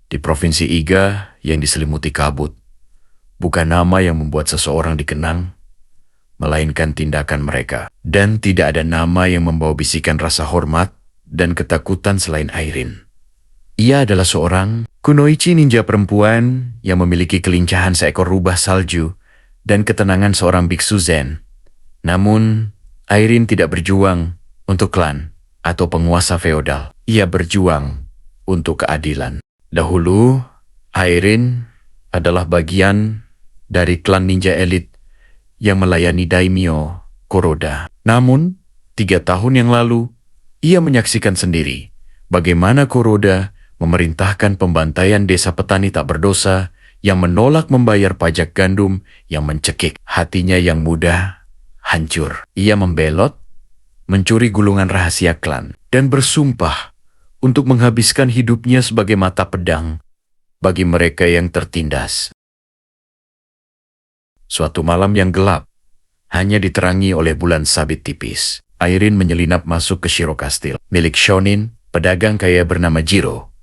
Di provinsi Iga yang diselimuti kabut, bukan nama yang membuat seseorang dikenang, melainkan tindakan mereka. Dan tidak ada nama yang membawa bisikan rasa hormat dan ketakutan selain Airin. Ia adalah seorang kunoichi ninja perempuan yang memiliki kelincahan seekor rubah salju dan ketenangan seorang biksu zen. Namun, Airin tidak berjuang untuk klan atau penguasa feodal. Ia berjuang untuk keadilan. Dahulu, Airin adalah bagian dari klan ninja elit yang melayani daimyo Kuroda. Namun, 3 tahun yang lalu, ia menyaksikan sendiri bagaimana Kuroda memerintahkan pembantaian desa petani tak berdosa yang menolak membayar pajak gandum yang mencekik. Hatinya yang mudah hancur. Ia membelot, mencuri gulungan rahasia klan, dan bersumpah untuk menghabiskan hidupnya sebagai mata pedang bagi mereka yang tertindas. Suatu malam yang gelap, hanya diterangi oleh bulan sabit tipis, Airin menyelinap masuk ke Shiro Kastil, milik shonin, pedagang kaya bernama Jiro.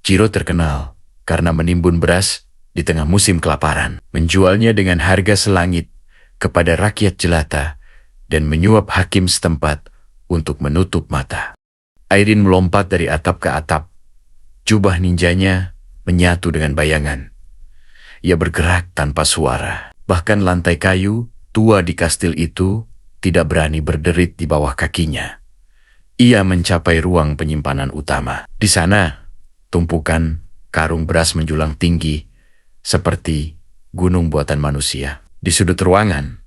Jiro terkenal karena menimbun beras di tengah musim kelaparan, menjualnya dengan harga selangit kepada rakyat jelata, dan menyuap hakim setempat untuk menutup mata. Airin melompat dari atap ke atap. Jubah ninjanya menyatu dengan bayangan. Ia bergerak tanpa suara. Bahkan lantai kayu tua di kastil itu tidak berani berderit di bawah kakinya. Ia mencapai ruang penyimpanan utama. Di sana, tumpukan karung beras menjulang tinggi seperti gunung buatan manusia. Di sudut ruangan,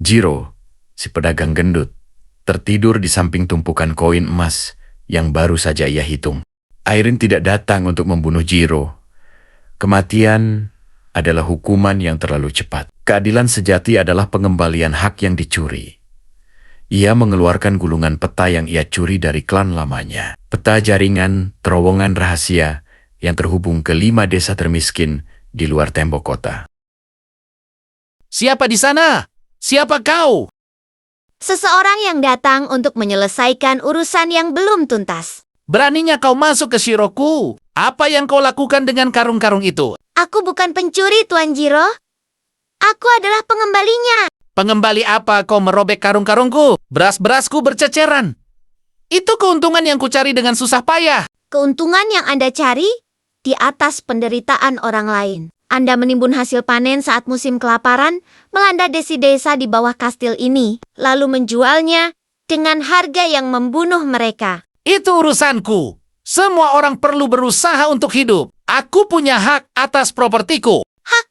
Jiro, si pedagang gendut, tertidur di samping tumpukan koin emas yang baru saja ia hitung. Airin tidak datang untuk membunuh Jiro. Kematian adalah hukuman yang terlalu cepat. Keadilan sejati adalah pengembalian hak yang dicuri. Ia mengeluarkan gulungan peta yang ia curi dari klan lamanya. Peta jaringan terowongan rahasia yang terhubung ke 5 desa termiskin di luar tembok kota. Siapa di sana? Siapa kau? Seseorang yang datang untuk menyelesaikan urusan yang belum tuntas. Beraninya kau masuk ke Shiroku? Apa yang kau lakukan dengan karung-karung itu? Aku bukan pencuri, Tuan Jiro. Aku adalah pengembalinya. Pengembali apa kau merobek karung-karungku? Beras-berasku berceceran. Itu keuntungan yang kucari dengan susah payah. Keuntungan yang Anda cari di atas penderitaan orang lain. Anda menimbun hasil panen saat musim kelaparan, melanda desa-desa di bawah kastil ini, lalu menjualnya dengan harga yang membunuh mereka. Itu urusanku. Semua orang perlu berusaha untuk hidup. Aku punya hak atas propertiku. Hak?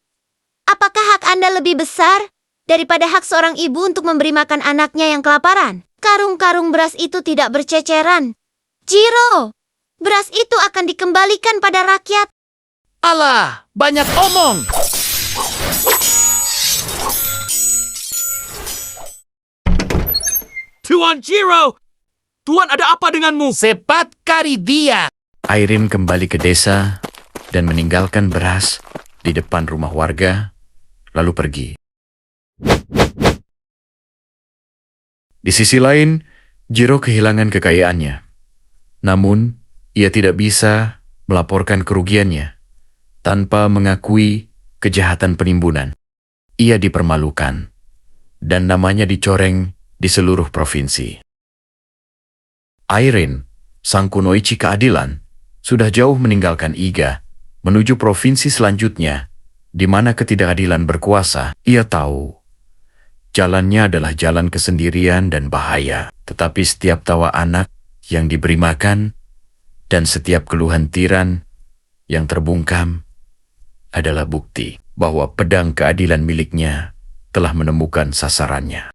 Apakah hak Anda lebih besar daripada hak seorang ibu untuk memberi makan anaknya yang kelaparan? Karung-karung beras itu tidak berceceran. Jiro, beras itu akan dikembalikan pada rakyat. Alah, banyak omong. Tuan Jiro! Tuan, ada apa denganmu? Cepat cari dia. Airin kembali ke desa dan meninggalkan beras di depan rumah warga, lalu pergi. Di sisi lain, Jiro kehilangan kekayaannya. Namun, ia tidak bisa melaporkan kerugiannya tanpa mengakui kejahatan penimbunan. Ia dipermalukan, dan namanya dicoreng di seluruh provinsi. Airin, sang kunoichi keadilan, sudah jauh meninggalkan Iga, menuju provinsi selanjutnya, di mana ketidakadilan berkuasa. Ia tahu, jalannya adalah jalan kesendirian dan bahaya. Tetapi setiap tawa anak yang diberi makan, dan setiap keluhan tiran yang terbungkam, adalah bukti bahwa pedang keadilan miliknya telah menemukan sasarannya.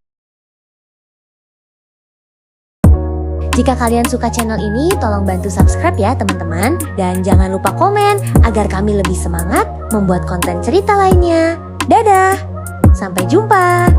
Jika kalian suka channel ini, tolong bantu subscribe ya teman-teman. Dan jangan lupa komen agar kami lebih semangat membuat konten cerita lainnya. Dadah! Sampai jumpa!